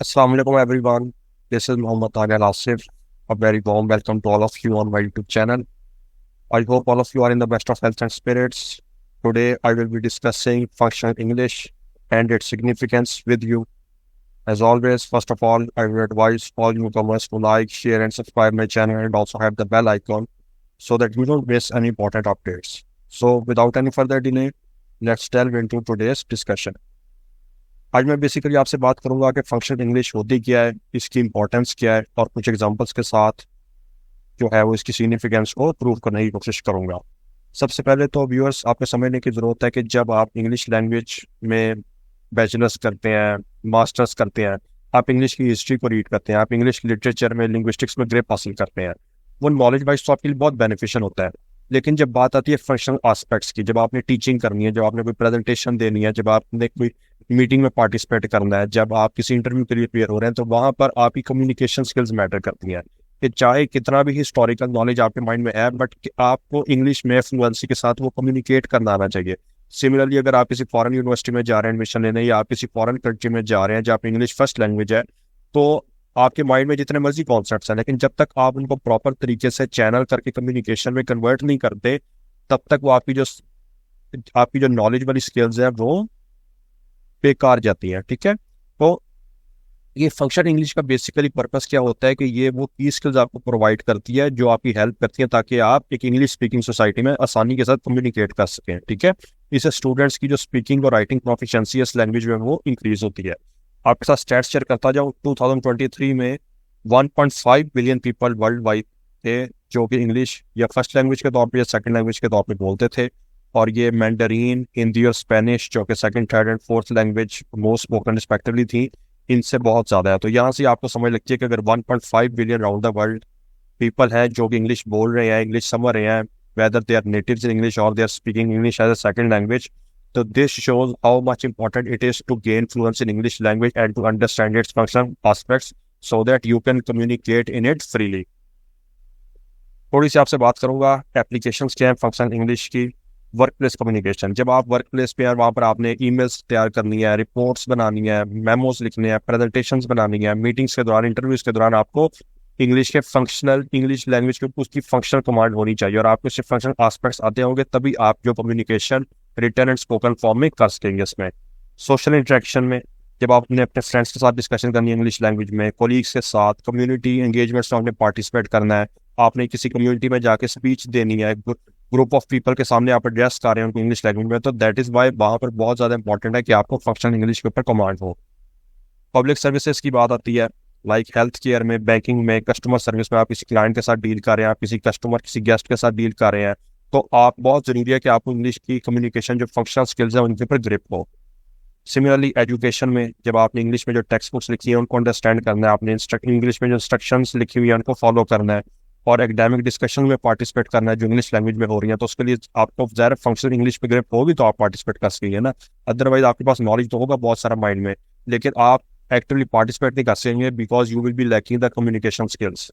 Assalamu alaikum everyone. This is Muhammad Tagir Asif. A very warm welcome to all of you on my YouTube channel. I hope all of you are in the best of health and spirits. Today I will be discussing functional English and its significance with you. As always, first of all, I will advise all newcomers to like, share and subscribe my channel and also have the bell icon so that you don't miss any important updates. So without any further delay, let's delve into today's discussion. आज मैं basically आपसे बात करूंगा कि functional English होती क्या है, इसकी इंपॉर्टेंस क्या है और कुछ एग्जांपल्स के साथ जो है वो इसकी सिग्निफिकेंस को प्रूव करने की कोशिश करूंगा। सबसे पहले तो व्यूअर्स आपको समझने की ज़रूरत है कि जब आप इंग्लिश लैंग्वेज में बैचलर्स करते हैं, मास्टर्स करते हैं, आप इंग्लिश की हिस्ट्री को रीड करते हैं, आप इंग्लिश लिटरेचर में, लिंग्विस्टिक्स में ग्रेप हासिल करते हैं, वो नॉलेज वाइज तो आपके लिए बहुत बेनिफिशियल होता है। लेकिन जब बात आती है फंक्शनल एस्पेक्ट्स की, जब आपने टीचिंग करनी है, जब आपने कोई प्रेजेंटेशन देनी है, जब आपने कोई मीटिंग में पार्टिसिपेट करना है, जब आप किसी इंटरव्यू के लिए प्रिपेयर हो रहे हैं, तो वहां पर आपकी कम्युनिकेशन स्किल्स मैटर करती हैं। कि चाहे कितना भी हिस्टोरिकल नॉलेज आपके माइंड में है, बट आपको इंग्लिश में फ्लुएंसी के साथ वो कम्युनिकेट करना आना चाहिए। सिमिलरली अगर आप किसी फॉरेन यूनिवर्सिटी में जा रहे हैं एडमिशन लेने, या आप किसी फॉरेन कंट्री में जा रहे हैं जहाँ पे इंग्लिश फर्स्ट लैंग्वेज है, तो आपके माइंड में जितने मर्जी कॉन्सेप्ट्स हैं, लेकिन जब तक आप उनको प्रॉपर तरीके से चैनल करके कम्युनिकेशन में कन्वर्ट नहीं करते, तब तक वो आपकी जो नॉलेज वाली स्किल्स है वो बेकार जाती है। ठीक है, तो ये फंक्शन इंग्लिश का बेसिकली पर्पस क्या होता है कि ये वो की स्किल्स आपको प्रोवाइड करती है जो आपकी हेल्प करती है ताकि आप एक इंग्लिश स्पीकिंग सोसाइटी में आसानी के साथ कम्युनिकेट कर सकें। ठीक है, इससे स्टूडेंट्स की जो स्पीकिंग और राइटिंग प्रोफिशिएंसी इस लैंग्वेज में वो इंक्रीज होती है। आपके साथ स्टैट्स शेयर करता जाऊँ, 2023 में 1.5 बिलियन पीपल वर्ल्ड वाइड थे जो कि इंग्लिश या फर्स्ट लैंग्वेज के तौर पर या सेकंड लैंग्वेज के तौर पर बोलते थे। और ये मैंडरीन, हिंदी और स्पेनिश जो कि second, third and fourth language most spoken respectively थी, इनसे बहुत ज़्यादा है। तो यहाँ से आपको समझ लगती है कि अगर 1.5 billion round the world people हैं जो कि इंग्लिश बोल रहे हैं, इंग्लिश समझ रहे हैं, whether they are natives in English और they are speaking English as a second language, तो this shows how much important it is to gain fluency in English language and to understand its functional aspects so that you can communicate in it freely. थोड़ी सी आपसे बात करूंगा applications क्या है functional English की। Workplace communication, जब आप वर्क प्लेस पे हैं, वहाँ पर आपने ईमेल्स तैयार करनी है, रिपोर्ट्स बनानी है, मेमोज लिखने हैं, प्रेजेंटेशंस बनानी है, मीटिंग्स के दौरान, इंटरव्यूज के दौरान आपको इंग्लिश के फंक्शनल, इंग्लिश लैंग्वेज के उसकी फंक्शनल कमांड होनी चाहिए और आपको सिर्फ फंक्शनल एस्पेक्ट्स आते होंगे, तभी आप जो communication written and spoken form में कर सकेंगे। इसमें सोशल इंटरेक्शन में, जब आपने अपने फ्रेंड्स के साथ डिस्कशन करनी है इंग्लिश लैंग्वेज में, कोलीग्स के साथ, कम्युनिटी एंगेजमेंट्स में आपने पार्टिसिपेट करना है, आपने किसी कम्युनिटी में जाके स्पीच देनी है, ग्रुप ऑफ पीपल के सामने आप एड्रेस कर रहे हैं उनको इंग्लिश लैंग्वेज में, तो दैट इज वाई वहाँ पर बहुत ज़्यादा इंपॉर्टेंट है कि आपको फंक्शनल इंग्लिश के ऊपर कमांड हो। पब्लिक सर्विसेज की बात आती है, लाइक हेल्थ केयर में, बैंकिंग में, कस्टमर सर्विस में, आप किसी क्लाइंट के साथ डील कर रहे हैं, आप किसी कस्टमर, किसी गेस्ट के साथ डील कर रहे हैं, तो आप बहुत ज़रूरी है कि आपको इंग्लिश की कम्युनिकेशन जो फंक्शनल स्किल्स है उनके ऊपर ग्रिप हो। सिमिलरली एजुकेशन में, जब आपने इंग्लिश में जो टेक्स्ट बुक्स लिखी है उनको अंडरस्टैंड करना है, आपने इंग्लिश में जो इंस्ट्रक्शंस लिखी हुई है उनको फॉलो करना है, और एकेडमिक डिस्कशन में पार्टिसिपेट करना है जो इंग्लिश लैंग्वेज में हो रही है, तो उसके लिए आपको ज़्यादा फंक्शनल इंग्लिश पे ग्रिप होगी तो आप पार्टिसिपेट कर सकेंगे ना। अदरवाइज आपके पास नॉलेज तो होगा बहुत सारा माइंड में, लेकिन आप एक्टिवली पार्टिसिपेट नहीं कर सकेंगे because you will be lacking the communication skills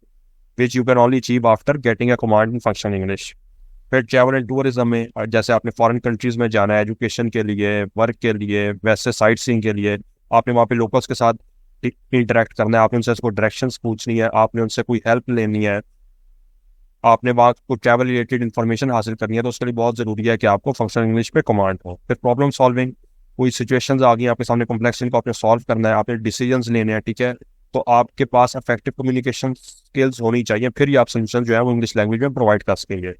which you can only achieve after getting a command in functional English. फिर ट्रैवल एंड टूरिज्म में, जैसे आपने फॉरेन कंट्रीज में जाना है एजुकेशन के लिए, वर्क के लिए, वैसे साइट सीइंग के लिए, आपने वहाँ पे लोकल्स के साथ इंटरेक्ट करना है, आपने उनसे कोई डायरेक्शंस पूछनी है, आपने उनसे कोई हेल्प लेनी है, आपने वहाँ को ट्रैवल रिलेटेड इन्फॉर्मेशन हासिल करनी है, तो उसके लिए बहुत ज़रूरी है कि आपको फंक्शनल इंग्लिश पे कमांड हो। फिर प्रॉब्लम सॉल्विंग, कोई सिचुएशंस आ गई आपके सामने कॉम्प्लेक्स, इनको आपने सॉल्व करना है, आपने डिसीजंस लेने हैं, ठीक है, तो आपके पास इफेक्टिव कम्युनिकेशन स्किल्स होनी चाहिए, फिर ही आप सोल्यूशन जो है वो इंग्लिश लैंग्वेज में प्रोवाइड कर सकेंगे।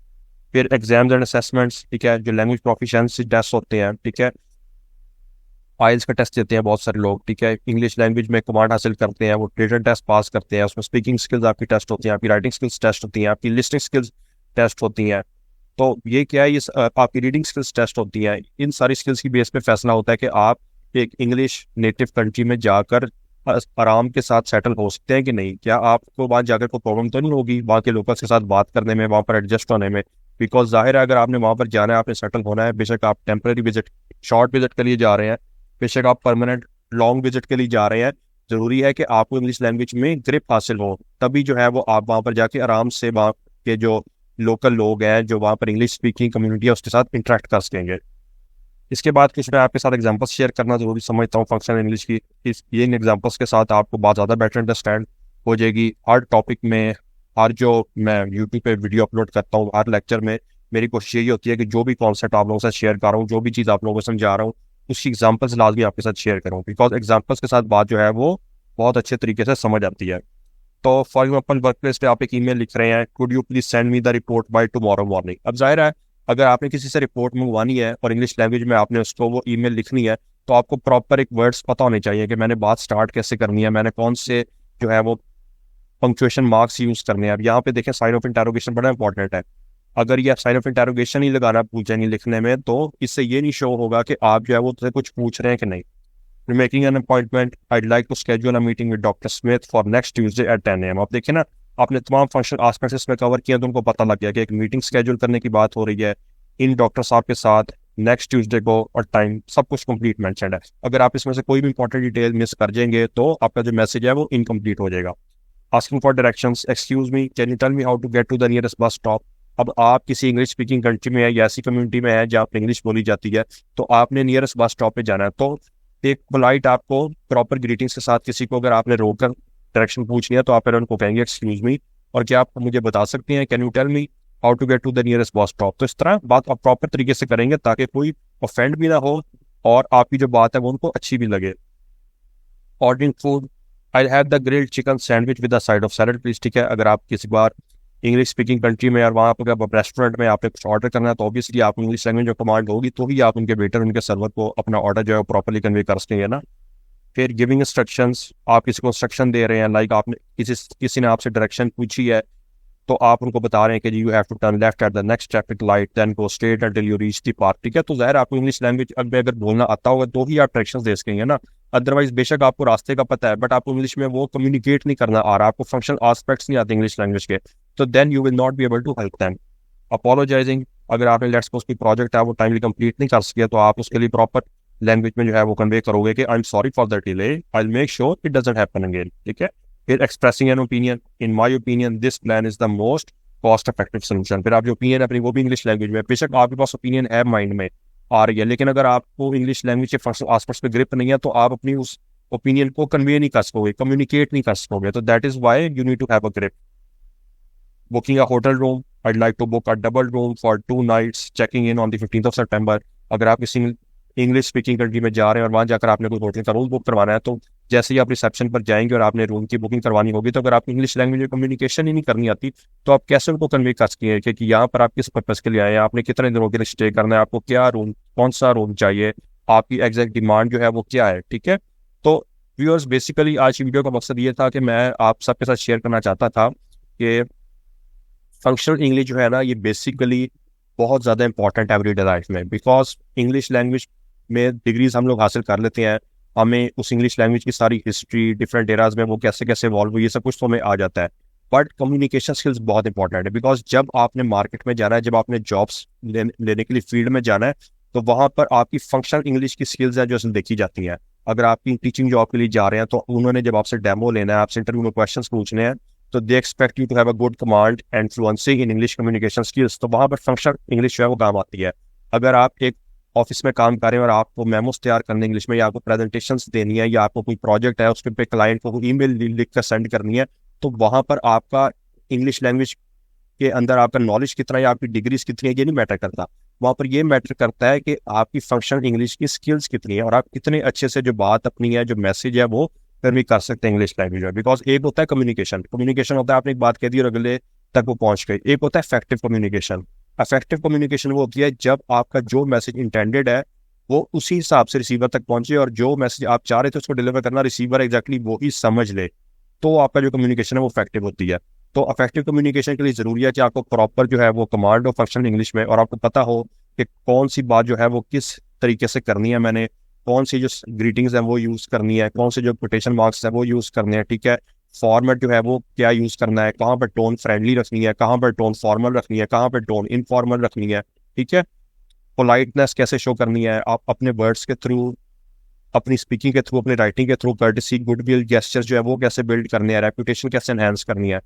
फिर एग्जाम्स एंड असेसमेंट्स, ठीक है, जो लैंग्वेज प्रोफिशिएंसी टेस्ट होते हैं, ठीक है, आइल्स का टेस्ट देते हैं बहुत सारे लोग, ठीक है, इंग्लिश लैंग्वेज में कमांड हासिल करते हैं, वो रिटन टेस्ट पास करते हैं, उसमें स्पीकिंग स्किल्स आपकी टेस्ट होती हैं, आपकी राइटिंग स्किल्स टेस्ट होती हैं, आपकी लिस्टिंग स्किल्स टेस्ट होती हैं। तो ये क्या है, ये आपकी रीडिंग स्किल्स टेस्ट होती हैं। इन सारी स्किल्स की बेस पे फैसला होता है कि आप एक इंग्लिश नेटिव कंट्री में जाकर आराम के साथ सेटल हो सकते हैं कि नहीं, क्या आपको वहाँ जाकर कोई प्रॉब्लम तो नहीं होगी वहाँ के लोकल्स के साथ बात करने में, वहाँ पर एडजस्ट होने में। बिकॉज जाहिर है अगर आपने वहाँ पर जाना है, आपने सेटल होना है, बेशक आप टेम्परेरी विजिट, शॉर्ट विजिट के लिए जा रहे हैं, बेशक आप परमानेंट लॉन्ग विजिट के लिए जा रहे हैं, जरूरी है कि आपको इंग्लिश लैंग्वेज में ग्रिप हासिल हो, तभी जो है वो आप वहाँ पर जाके आराम से वहाँ के जो लोकल लोग हैं, जो वहाँ पर इंग्लिश स्पीकिंग कम्युनिटी है, उसके साथ इंटरेक्ट कर सकेंगे। इसके बाद कुछ मैं आपके साथ एग्जांपल्स शेयर करना जरूरी समझता हूँ फंक्शनल इंग्लिश की। इन एग्जांपल्स के साथ आपको बहुत ज़्यादा बेटर अंडरस्टैंड हो जाएगी। हर टॉपिक में, हर जो मैं यूट्यूब पे वीडियो अपलोड करता हूँ, हर लेक्चर में मेरी कोशिश यही होती है कि जो भी कॉन्सेप्ट आप लोगों से शेयर कर रहा हूँ, जो भी चीज़ आप लोगों को समझा रहा हूँ, उसकी एग्जांपल्स लाजमी आपके साथ शेयर करूँ, बिकॉज एग्जांपल्स के साथ बात जो है वो बहुत अच्छे तरीके से समझ आती है। तो फॉर एग्जाम्पल वर्क प्लेस पे आप एक ईमेल लिख रहे हैं, could you please send me the report by tomorrow morning. अब जाहिर है अगर आपने किसी से रिपोर्ट मंगवानी है और इंग्लिश लैंग्वेज में आपने उसको वो ईमेल लिखनी है, तो आपको प्रॉपर एक वर्ड्स पता होने चाहिए कि मैंने बात स्टार्ट कैसे करनी है, मैंने कौन से जो है वो पंक्चुएशन मार्क्स यूज करने हैं। अब यहाँ पे देखें साइन ऑफ इंटरोगेशन बड़ा इंपॉर्टेंट है। अगर ये आप साइन ऑफ इंटरोगेशन ही लगाना भूल जाएंगे लिखने में, तो इससे ये नहीं शो होगा कि आप जो है वो कुछ पूछ रहे हैं कि नहीं। Making an appointment, I'd like to schedule a meeting with Dr. Smith for next Tuesday at 10 AM। आप देखिए ना, आपने तमाम फंक्शन आस्पेक्ट्स इसमें कवर किए तो उनको पता लग गया कि एक मीटिंग स्केड्यूल करने की बात हो रही है इन डॉक्टर साहब के साथ नेक्स्ट ट्यूसडे को, और टाइम सब कुछ कंप्लीट मेंशन है। अगर आप इसमें से कोई भी इंपॉर्टेंट डिटेल मिस कर जाएंगे तो आपका जो मैसेज है वो इनकम्प्लीट हो जाएगा। Asking for directions, excuse me can you tell me how to get to the nearest bus stop. अब आप किसी इंग्लिश स्पीकिंग कंट्री में है या ऐसी कम्युनिटी में है जहाँ पर इंग्लिश बोली जाती है, तो आपने नियरेस्ट बस स्टॉप पे जाना है। तो एक पोलाइट आपको प्रॉपर ग्रीटिंग्स के साथ किसी को अगर आपने रोक कर डायरेक्शन पूछनी है तो आप फिर उनको कहेंगे एक्सक्यूज मी, और क्या आप मुझे बता सकते हैं, can you tell me how to get to the nearest bus stop. तो इस तरह बात आप प्रॉपर तरीके से करेंगे ताकि कोई ऑफेंड भी ना हो और आपकी जो बात है वो उनको अच्छी भी लगे। Ordering food, I have the grilled chicken sandwich with the side of salad please. ठीक है, अगर आप किसी बार इंग्लिश स्पीकिंग कंट्री में और वहाँ पर रेस्टोरेंट में आपने कुछ ऑर्डर करना है, तो ऑब्वियसली आप इंग्लिश लैंग्वेज जो कमांड होगी तो ही आप उनके वेटर, उनके सर्वर को अपना ऑर्डर जो है प्रॉपरली कन्वे कर सकेंगे ना। फिर गिविंग इंस्ट्रक्शंस, आप किसी को इंस्ट्रक्शन दे रहे हैं, लाइक आपने किसी ने आपसे डायरेक्शन पूछी है तो आप उनको बता रहे हैं कि you have to turn left at the next traffic light then go straight until you reach the park. ठीक है, तो जाहिर आपको इंग्लिश लैंग्वेज अगर बोलना आता होगा तो ही आप डायरेक्शंस दे सकेंगे ना। अदरवाइज बेशक आपको रास्ते का पता है बट आपको इंग्लिश में वो कम्युनिकेट नहीं करना आ रहा, आपको फंक्शनल एस्पेक्ट्स नहीं आते इंग्लिश लैंग्वेज के, तो then you will not be able to help them. Apologising, अगर आपने लेट्स सपोज कोई प्रोजेक्ट है वो टाइमली कंप्लीट नहीं कर सके, तो आप उसके लिए प्रॉपर लैंग्वेज में जो है वो कन्वे करोगे कि I am sorry for the delay, I will make sure it doesn't happen again. ठीक है, फिर expressing an opinion, in my opinion this plan is the most cost effective solution. फिर आप जो ओपिनियन अपनी वो भी इंग्लिश लैंग्वेज में, बेशक आपके पास ओपिनियन है माइंड में आ रही है, लेकिन अगर आपको इंग्लिश लैंग्वेज के फंक्शनल एस्पेक्ट्स पे ग्रिप नहीं है तो आप अपनी उस ओपिनियन को कन्वे नहीं कर सकोगे, कम्युनिकेट नहीं कर सकोगे। तो that is why you need to have a grip. Booking a hotel room, I'd like to book a double room for 2 nights, checking in on the 15th of September। अगर आप किसी इंग्लिश स्पीकिंग कंट्री में जा रहे हैं और वहाँ जाकर आपने कोई होटल का रूम बुक करवाना है, तो जैसे ही आप रिसेप्शन पर जाएंगे और आपने रूम की बुकिंग करवानी होगी, तो अगर आप इंग्लिश लैंग्वेज में कम्युनिकेशन ही नहीं करनी आती तो आप कैसे उनको कन्वे कर सकते हैं कि यहाँ पर आप किस पर्पज़ के लिए आए हैं, आपने कितने दिनों के लिए स्टे करना है, आपको क्या रूम, कौन सा रूम चाहिए, आपकी एग्जैक्ट डिमांड जो है वो क्या है। ठीक है, तो व्यूअर्स बेसिकली आज की वीडियो का मकसद ये था कि मैं आप सबके साथ शेयर करना चाहता था कि फंक्शनल इंग्लिश जो है ना, ये बेसिकली बहुत ज़्यादा इंपॉर्टेंट है एवरीडे लाइफ में, बिकॉज इंग्लिश लैंग्वेज में डिग्रीज हम लोग हासिल कर लेते हैं, हमें उस इंग्लिश लैंग्वेज की सारी हिस्ट्री, डिफरेंट एराज में वो कैसे कैसे इवॉल्व हुई, ये सब कुछ तो हमें आ जाता है। बट कम्युनिकेशन स्किल्स बहुत इंपॉर्टेंट है, बिकॉज जब आपने मार्केट में जाना है, जब आपने जॉब्स लेने के लिए फील्ड में जाना है, तो वहाँ पर आपकी फंक्शनल इंग्लिश की स्किल्स है जो असल देखी जाती हैं। अगर आपकी टीचिंग जॉब के लिए जा रहे हैं तो उन्होंने जब आपसे डेमो लेना है, आपसे इंटरव्यू में क्वेश्चन पूछने हैं, तो they expect you to have a good command and fluency in English communication skills. तो वहाँ पर फंक्शनल इंग्लिश जो है वो काम आती है। अगर आप एक ऑफिस में काम कर रहे हैं और आपको मेमोस तैयार करने इंग्लिश में, या आपको प्रेजेंटेशंस देनी है, या आपको कोई प्रोजेक्ट है उसके पे क्लाइंट को ईमेल लिख कर सेंड करनी है, तो वहाँ पर आपका इंग्लिश लैंग्वेज के अंदर आपका नॉलेज कितना है, आपकी डिग्रीज कितनी है, ये नहीं मैटर करता। वहाँ पर ये मैटर करता है कि आपकी फंक्शनल इंग्लिश की स्किल्स कितनी है और आप कितने अच्छे से जो बात अपनी है, जो मैसेज है, वो फिर भी कर सकते हैं इंग्लिश लैंग्वेज में। बिकॉज एक होता है कम्युनिकेशन होता है आपने एक बात कह दी और अगले तक वो पहुंच गई। एक होता है इफेक्टिव कम्युनिकेशन। इफेक्टिव कम्युनिकेशन वो होती है जब आपका जो मैसेज इंटेंडेड है वो उसी हिसाब से रिसीवर तक पहुंचे, और जो मैसेज आप चाह रहे थे उसको डिलीवर करना रिसीवर एग्जैक्टली वो ही समझ ले, तो आपका जो कम्युनिकेशन है वो इफेक्टिव होती है। तो इफेक्टिव कम्युनिकेशन के लिए जरूरी है कि आपको प्रॉपर जो है वो कमांड हो फंक्शनल इंग्लिश में, और आपको पता हो कि कौन सी बात जो है वो किस तरीके से करनी है, मैंने कौन सी जो ग्रीटिंग्स है वो यूज करनी है, कौन से जो कोटेशन मार्क्स है वो यूज करने हैं। ठीक है, फॉर्मेट जो है वो क्या यूज करना है, कहाँ पर टोन फ्रेंडली रखनी है, कहाँ पर टोन फॉर्मल रखनी है, कहाँ पर टोन इनफॉर्मल रखनी है। ठीक है, पोलाइटनेस कैसे शो करनी है, आप अपने वर्ड्स के थ्रू, अपनी स्पीकिंग के थ्रू, अपनी राइटिंग के थ्रू कर्टेसी, गुडविल गेस्चर्स जो है वो कैसे बिल्ड करने हैं, रेपुटेशन कैसे एनहांस करनी है।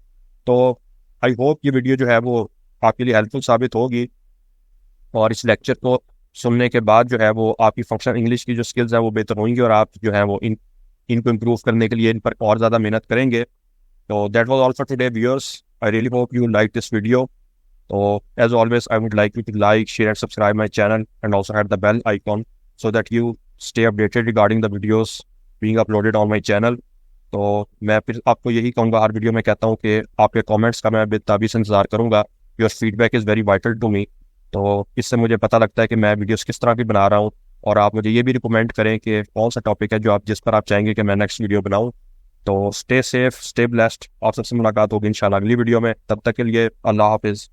तो आई होप ये वीडियो जो है वो आपके लिए हेल्पफुल साबित होगी, और इस लेक्चर को सुनने के बाद जो है वो आपकी फंक्शनल इंग्लिश की जो स्किल्स है वो बेहतर होंगी और आप जो है वो इनको इम्प्रूव करने के लिए इन पर और ज़्यादा मेहनत करेंगे। तो that was all for today viewers. I really hope you like this video. तो as always, I would like you to like, share, and subscribe my channel, and also hit the bell icon so that you stay updated regarding the videos being uploaded on my channel. तो मैं फिर आपको यही कहूँगा, हर video में कहता हूँ कि आपके कमेंट्स का मैं बेताबी से इंतजार करूँगा। Your feedback is very vital to me. तो इससे मुझे पता लगता है कि मैं वीडियोस किस तरह की बना रहा हूँ, और आप मुझे ये भी रिकमेंड करें कि कौन सा टॉपिक है जो आप जिस पर आप चाहेंगे कि मैं नेक्स्ट वीडियो बनाऊँ। तो स्टे सेफ, स्टे ब्लेस्ड। आप सबसे मुलाकात होगी इंशाल्लाह अगली वीडियो में। तब तक के लिए अल्लाह हाफिज़।